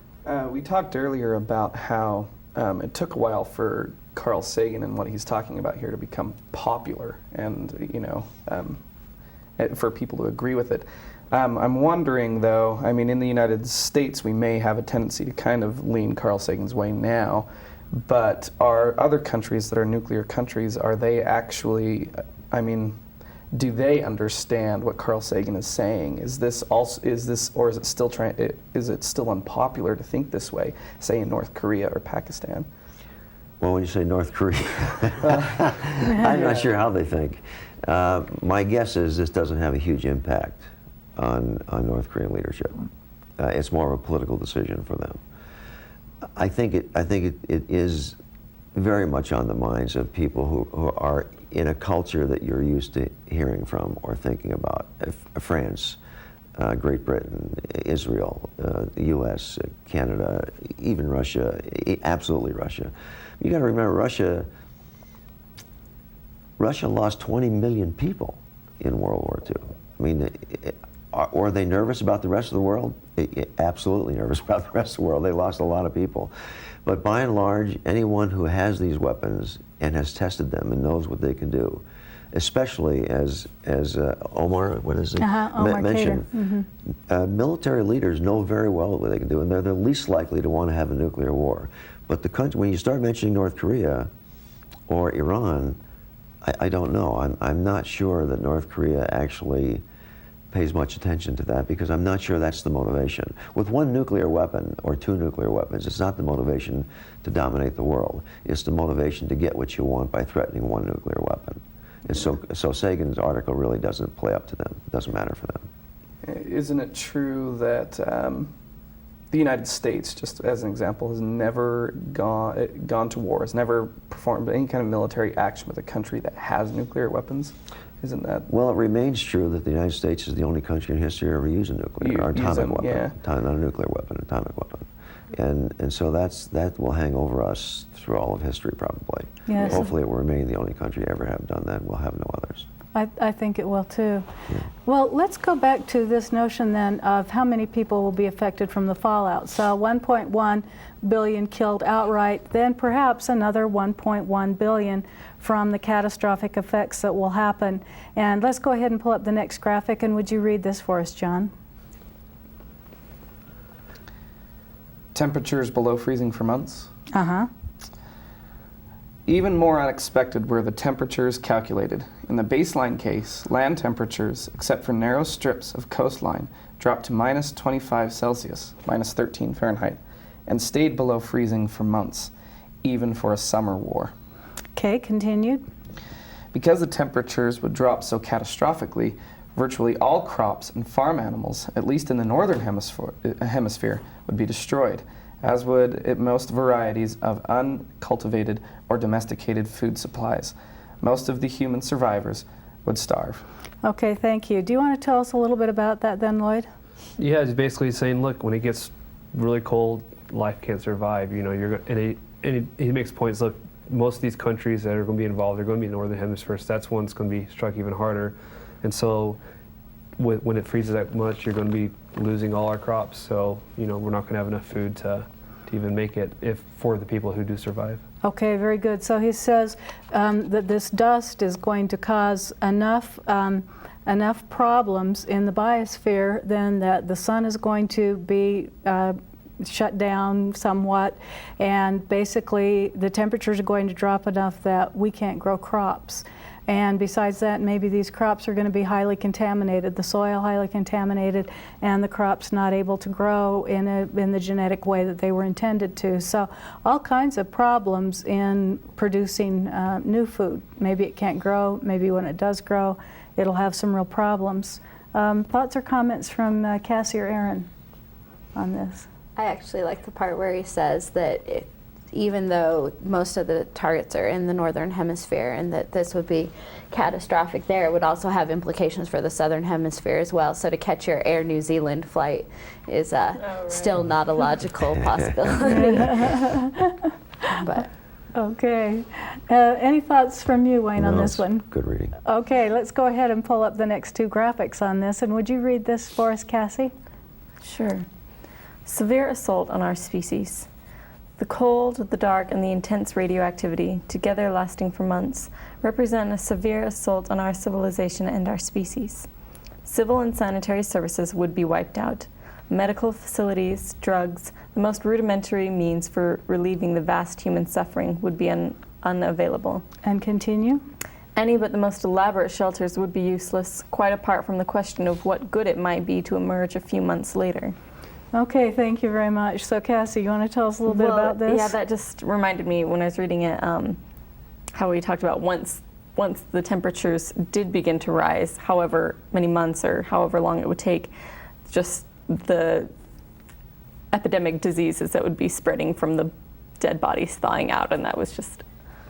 We talked earlier about how it took a while for Carl Sagan and what he's talking about here to become popular, and for people to agree with it. I'm wondering, though, in the United States, we may have a tendency to kind of lean Carl Sagan's way now, but are other countries that are nuclear countries, are they actually, do they understand what Carl Sagan is saying? Is it still unpopular to think this way, say in North Korea or Pakistan? Well, when you say North Korea, I'm not sure how they think. My guess is this doesn't have a huge impact on North Korean leadership. It's more of a political decision for them. I think it is very much on the minds of people who are in a culture that you're used to hearing from or thinking about. France, Great Britain, Israel, the U.S., Canada, even Russia, absolutely Russia. You got to remember, Russia lost 20 million people in World War II. Are they nervous about the rest of the world? Absolutely nervous about the rest of the world. They lost a lot of people. But by and large, anyone who has these weapons and has tested them and knows what they can do, especially as Omar, what is it? Omar mentioned, mm-hmm. Military leaders know very well what they can do, and they're the least likely to want to have a nuclear war. But the country, when you start mentioning North Korea or Iran, I don't know. I'm not sure that North Korea actually pays much attention to that, because I'm not sure that's the motivation. With one nuclear weapon or two nuclear weapons, it's not the motivation to dominate the world. It's the motivation to get what you want by threatening one nuclear weapon. And so Sagan's article really doesn't play up to them. It doesn't matter for them. Isn't it true that the United States, just as an example, has never gone to war, has never performed any kind of military action with a country that has nuclear weapons? Isn't that? Well, it remains true that the United States is the only country in history to ever use a nuclear or atomic weapon. Yeah. Not a nuclear weapon, atomic weapon. And so that will hang over us through all of history, probably. Yes. Hopefully it will remain the only country to ever have done that. We'll have no others. I think it will too. Well, let's go back to this notion then of how many people will be affected from the fallout. So 1.1 billion killed outright, then perhaps another 1.1 billion from the catastrophic effects that will happen. And let's go ahead and pull up the next graphic, and would you read this for us, John? Temperatures below freezing for months. Uh-huh. Even more unexpected were the temperatures calculated. In the baseline case, land temperatures, except for narrow strips of coastline, dropped to minus 25 Celsius, minus 13 Fahrenheit, and stayed below freezing for months, even for a summer war. Okay, continued. Because the temperatures would drop so catastrophically, virtually all crops and farm animals, at least in the northern hemisphere, would be destroyed, as would most varieties of uncultivated or domesticated food supplies. Most of the human survivors would starve. Okay, thank you. Do you want to tell us a little bit about that then, Lloyd? Yeah, it's basically saying, look, when it gets really cold, life can't survive. You know, and he makes points. Look, most of these countries that are going to be involved are going to be in the northern hemisphere. So that's one that's going to be struck even harder. And so, when it freezes that much, you're going to be losing all our crops. So, you know, we're not going to have enough food to even make it for the people who do survive. Okay, very good. So he says that this dust is going to cause enough problems in the biosphere then that the sun is going to be shut down somewhat, and basically the temperatures are going to drop enough that we can't grow crops. And besides that, maybe these crops are going to be highly contaminated, the soil highly contaminated, and the crops not able to grow in the genetic way that they were intended to. So all kinds of problems in producing new food. Maybe it can't grow, maybe when it does grow, it'll have some real problems. Thoughts or comments from Cassie or Aaron on this? I actually like the part where he says that even though most of the targets are in the northern hemisphere and that this would be catastrophic there, it would also have implications for the southern hemisphere as well. So to catch your Air New Zealand flight is still not a logical possibility. But okay. Any thoughts from you, Wayne, on this one? Good reading. Okay, let's go ahead and pull up the next two graphics on this. And would you read this for us, Cassie? Sure. Severe assault on our species. The cold, the dark, and the intense radioactivity, together lasting for months, represent a severe assault on our civilization and our species. Civil and sanitary services would be wiped out. Medical facilities, drugs, the most rudimentary means for relieving the vast human suffering would be unavailable. And continue. Any but the most elaborate shelters would be useless, quite apart from the question of what good it might be to emerge a few months later. Okay, thank you very much. So Cassie, you want to tell us a little bit about this? Yeah, that just reminded me when I was reading it, how we talked about once the temperatures did begin to rise, however many months or however long it would take, just the epidemic diseases that would be spreading from the dead bodies thawing out, and that was just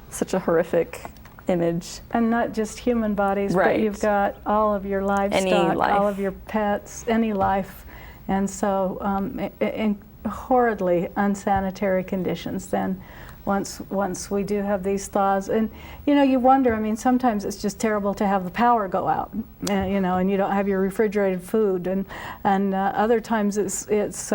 such a horrific image. And not just human bodies, right. But you've got all of your livestock, all of your pets, any life. And so in horridly unsanitary conditions then once we do have these thaws. And you know, you wonder, I mean, sometimes it's just terrible to have the power go out, you know, and you don't have your refrigerated food, and other times it's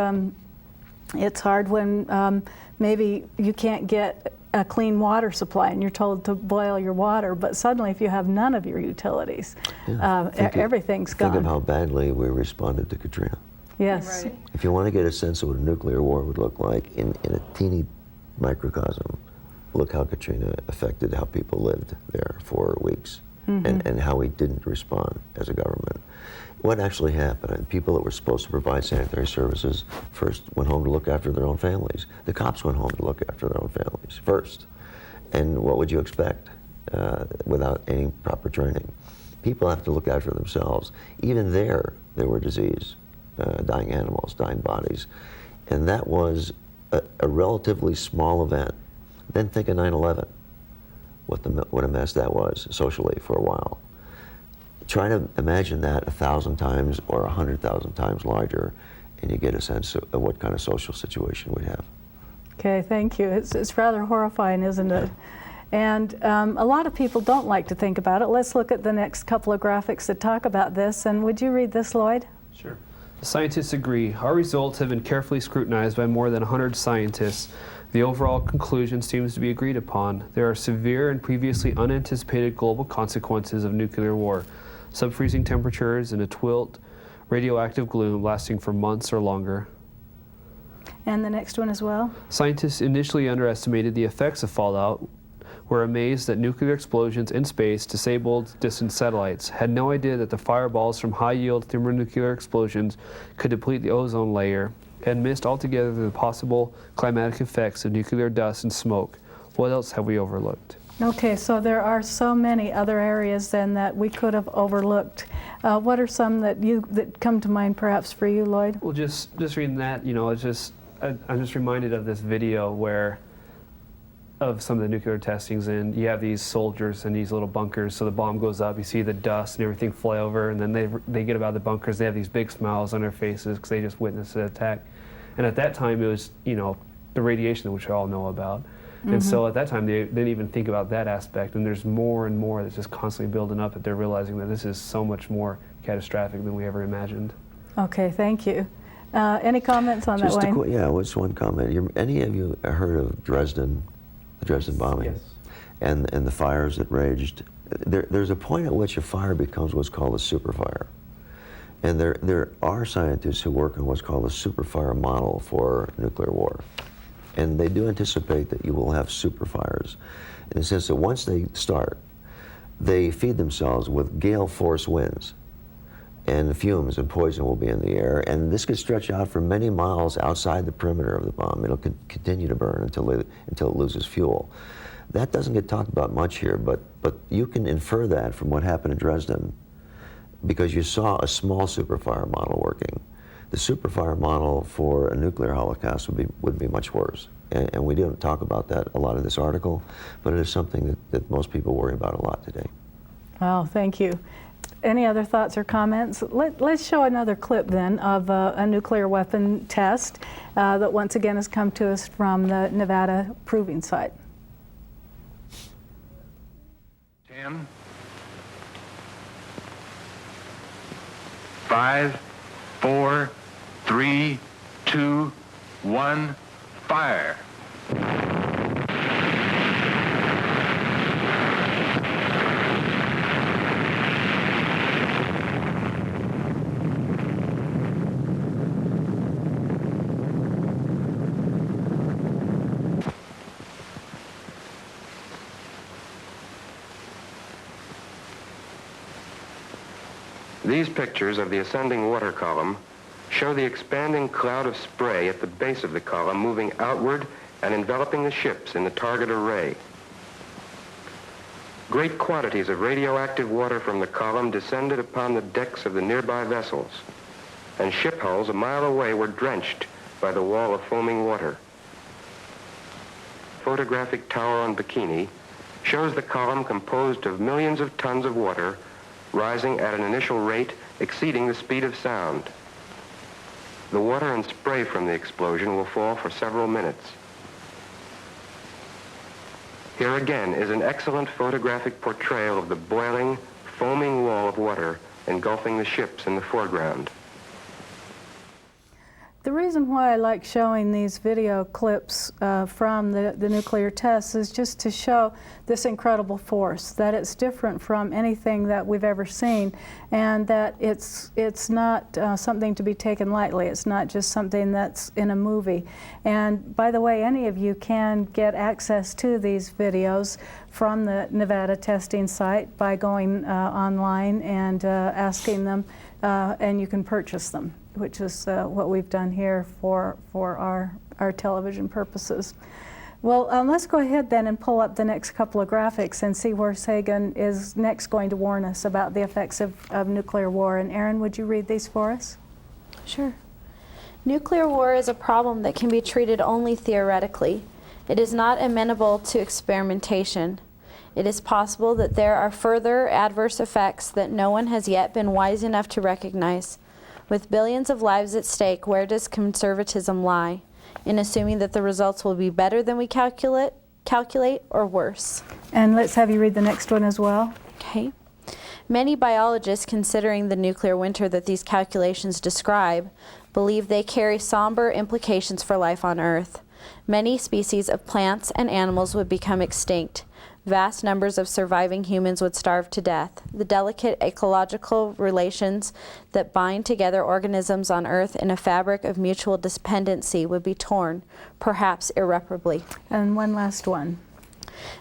hard when maybe you can't get a clean water supply and you're told to boil your water, but suddenly if you have none of your utilities, everything's gone. Think of how badly we responded to Katrina. Yes. Right. If you want to get a sense of what a nuclear war would look like in a teeny microcosm. Look how Katrina affected how people lived there for weeks, and how we didn't respond as a government. What actually happened? People that were supposed to provide sanitary services first went home to look after their own families. The cops went home to look after their own families first. And what would you expect without any proper training? People have to look after themselves. Even there were disease, dying animals, dying bodies. And that was a relatively small event. Then think of 9/11, what a mess that was socially for a while. Try to imagine that 1,000 times or 100,000 times larger, and you get a sense of what kind of social situation we have. Okay, thank you. It's rather horrifying, isn't it? And a lot of people don't like to think about it. Let's look at the next couple of graphics that talk about this. And would you read this, Lloyd? Sure. The scientists agree. Our results have been carefully scrutinized by more than 100 scientists. The overall conclusion seems to be agreed upon. There are severe and previously unanticipated global consequences of nuclear war. Sub-freezing temperatures and a twilit radioactive gloom lasting for months or longer. And the next one as well. Scientists initially underestimated the effects of fallout, were amazed that nuclear explosions in space disabled distant satellites, had no idea that the fireballs from high-yield thermonuclear explosions could deplete the ozone layer, and missed altogether the possible climatic effects of nuclear dust and smoke. What else have we overlooked? Okay, so there are so many other areas then that we could have overlooked. What are some that come to mind perhaps for you, Lloyd? Well, just reading that, you know, I'm just reminded of this video of some of the nuclear testings, and you have these soldiers in these little bunkers, so the bomb goes up, you see the dust and everything fly over, and then they get about the bunkers, they have these big smiles on their faces because they just witnessed an attack. And at that time it was, you know, the radiation, which we all know about. And so at that time they didn't even think about that aspect, and there's more and more that's just constantly building up that they're realizing that this is so much more catastrophic than we ever imagined. Okay, thank you. Any comments on that, Wayne? Yeah, what's one comment? Any of you heard of Dresden? The Dresden bombing, Yes. and the fires that raged. There's a point at which a fire becomes what's called a superfire, and there are scientists who work on what's called a superfire model for nuclear war, and they do anticipate that you will have superfires, in the sense that once they start, they feed themselves with gale force winds, and fumes and poison will be in the air, and this could stretch out for many miles outside the perimeter of the bomb. It'll continue to burn until it loses fuel. That doesn't get talked about much here, but you can infer that from what happened in Dresden, because you saw a small superfire model working. The superfire model for a nuclear holocaust would be much worse, and we didn't talk about that a lot in this article, but it is something that most people worry about a lot today. Oh, thank you. Any other thoughts or comments? Let's show another clip then of a nuclear weapon test that once again has come to us from the Nevada proving site. 10, 5, 4, 3, 2, 1, fire. These pictures of the ascending water column show the expanding cloud of spray at the base of the column moving outward and enveloping the ships in the target array. Great quantities of radioactive water from the column descended upon the decks of the nearby vessels, and ship hulls a mile away were drenched by the wall of foaming water. Photographic tower on Bikini shows the column composed of millions of tons of water rising at an initial rate exceeding the speed of sound. The water and spray from the explosion will fall for several minutes. Here again is an excellent photographic portrayal of the boiling, foaming wall of water engulfing the ships in the foreground. The reason why I like showing these video clips from the nuclear tests is just to show this incredible force, that it's different from anything that we've ever seen, and that it's not something to be taken lightly. It's not just something that's in a movie. And by the way, any of you can get access to these videos from the Nevada testing site by going online and asking them, and you can purchase them, which is what we've done here for our television purposes. Well, let's go ahead then and pull up the next couple of graphics and see where Sagan is next going to warn us about the effects of nuclear war. And Erin, would you read these for us? Sure. Nuclear war is a problem that can be treated only theoretically. It is not amenable to experimentation. It is possible that there are further adverse effects that no one has yet been wise enough to recognize. With billions of lives at stake, where does conservatism lie? In assuming that the results will be better than we calculate or worse? And let's have you read the next one as well. Okay. Many biologists, considering the nuclear winter that these calculations describe, believe they carry somber implications for life on Earth. Many species of plants and animals would become extinct. Vast numbers of surviving humans would starve to death. The delicate ecological relations that bind together organisms on Earth in a fabric of mutual dependency would be torn, perhaps irreparably. And one last one.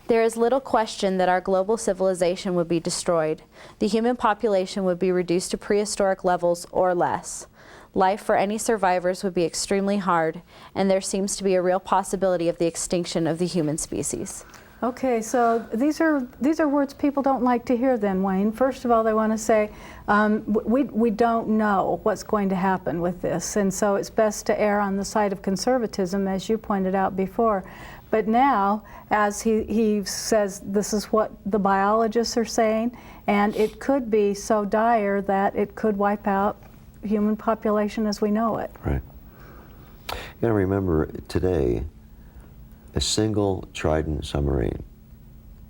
There is little question that our global civilization would be destroyed. The human population would be reduced to prehistoric levels or less. Life for any survivors would be extremely hard, and there seems to be a real possibility of the extinction of the human species. Okay, so these are words people don't like to hear then, Wayne. First of all, they want to say, we don't know what's going to happen with this, and so it's best to err on the side of conservatism, as you pointed out before. But now, as he says, this is what the biologists are saying, and it could be so dire that it could wipe out human population as we know it. Right. You gotta remember, today, a single Trident submarine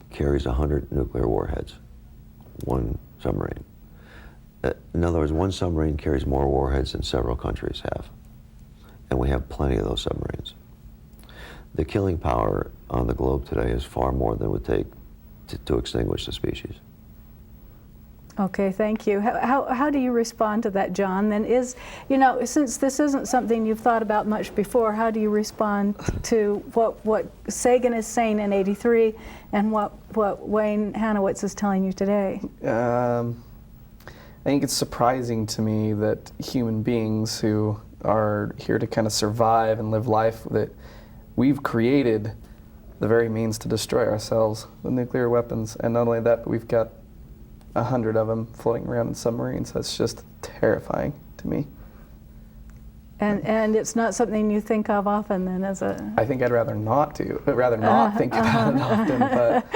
carries 100 nuclear warheads. One submarine. In other words, one submarine carries more warheads than several countries have. And we have plenty of those submarines. The killing power on the globe today is far more than it would take to extinguish the species. Okay, thank you. How do you respond to that, John? Then since this isn't something you've thought about much before, how do you respond to what Sagan is saying in '83 and what Wayne Hanowitz is telling you today? I think it's surprising to me that human beings who are here to kind of survive and live life, that we've created the very means to destroy ourselves with nuclear weapons. And not only that, but we've got 100 of them floating around in submarines. That's just terrifying to me. And it's not something you think of often then, as a... I think I'd rather not think about it often, but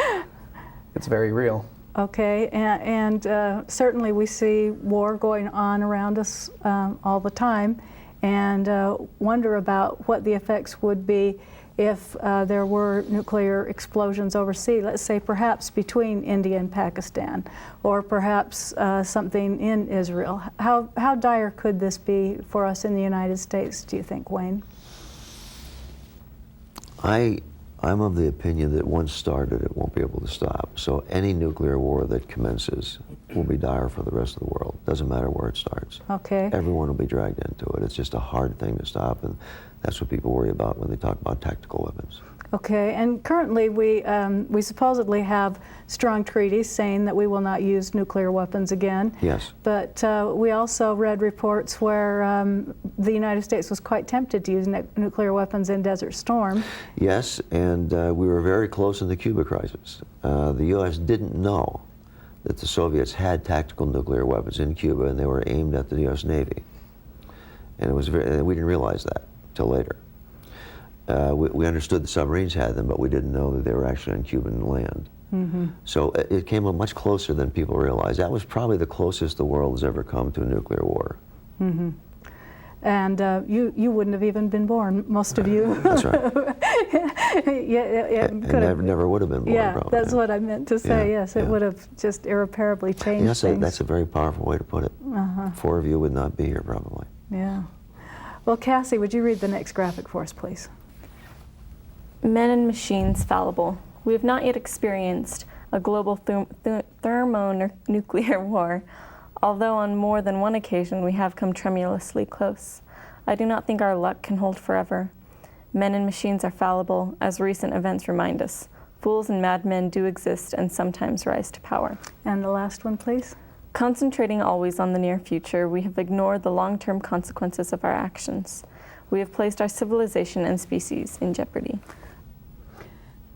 it's very real. Okay, and certainly we see war going on around us all the time, and wonder about what the effects would be if there were nuclear explosions overseas, let's say perhaps between India and Pakistan, or perhaps something in Israel. How dire could this be for us in the United States, do you think, Wayne? I'm of the opinion that once started, it won't be able to stop. So any nuclear war that commences will be dire for the rest of the world. Doesn't matter where it starts. Okay. Everyone will be dragged into it. It's just a hard thing to stop, and that's what people worry about when they talk about tactical weapons. Okay, and currently we supposedly have strong treaties saying that we will not use nuclear weapons again. Yes. But we also read reports where the United States was quite tempted to use nuclear weapons in Desert Storm. Yes, and we were very close in the Cuba crisis. The U.S. didn't know that the Soviets had tactical nuclear weapons in Cuba, and they were aimed at the U.S. Navy. And it was we didn't realize that till later. We understood the submarines had them, but we didn't know that they were actually on Cuban land. Mm-hmm. So it came up much closer than people realized. That was probably the closest the world has ever come to a nuclear war. Mm-hmm. And you wouldn't have even been born, most of you. That's right. and never would have been born. Yeah, probably. that's what I meant to say. Yes, it would have just irreparably changed things. That's a very powerful way to put it. 4 of you would not be here, probably. Yeah. Well, Cassie, would you read the next graphic for us, please? Men and machines fallible. We have not yet experienced a global thermonuclear war, although on more than one occasion we have come tremulously close. I do not think our luck can hold forever. Men and machines are fallible, as recent events remind us. Fools and madmen do exist and sometimes rise to power. And the last one, please. Concentrating always on the near future, we have ignored the long-term consequences of our actions. We have placed our civilization and species in jeopardy.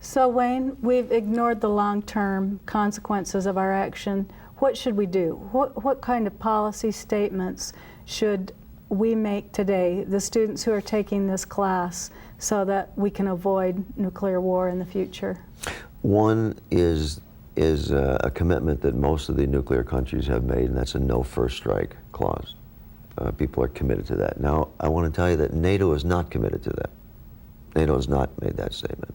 So, Wayne, we've ignored the long-term consequences of our action. What should we do? What kind of policy statements should we make today, the students who are taking this class, so that we can avoid nuclear war in the future? One is a commitment that most of the nuclear countries have made, and that's a no first strike clause. People are committed to that. Now, I want to tell you that NATO is not committed to that. NATO has not made that statement.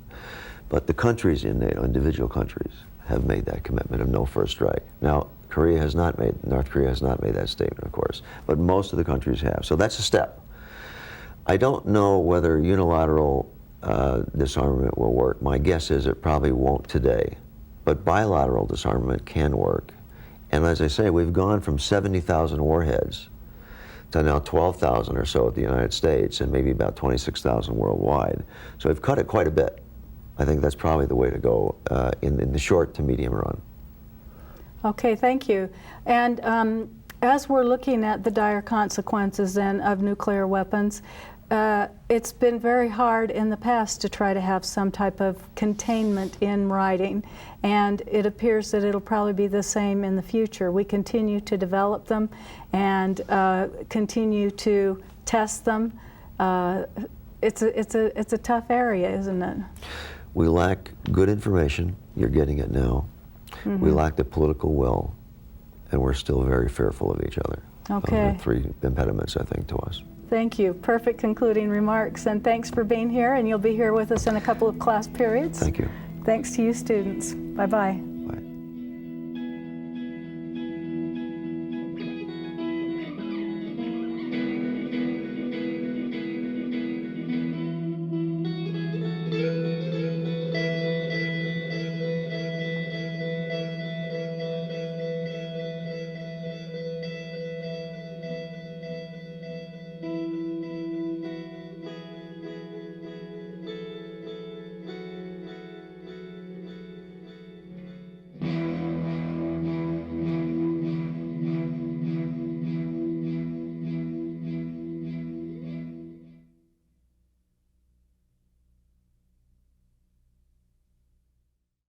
But the countries in NATO, individual countries, have made that commitment of no first strike. Now, North Korea has not made that statement, of course, but most of the countries have. So that's a step. I don't know whether unilateral disarmament will work. My guess is it probably won't today. But bilateral disarmament can work. And as I say, we've gone from 70,000 warheads to now 12,000 or so at the United States and maybe about 26,000 worldwide. So we've cut it quite a bit. I think that's probably the way to go in the short to medium run. Okay, thank you. And as we're looking at the dire consequences then of nuclear weapons, it's been very hard in the past to try to have some type of containment in writing, and it appears that it'll probably be the same in the future. We continue to develop them and continue to test them. It's a tough area, isn't it? We lack good information. You're getting it now. Mm-hmm. We lack the political will, and we're still very fearful of each other. Okay. Those are three impediments, I think, to us. Thank you. Perfect concluding remarks, and thanks for being here, and you'll be here with us in a couple of class periods. Thank you. Thanks to you, students. Bye-bye.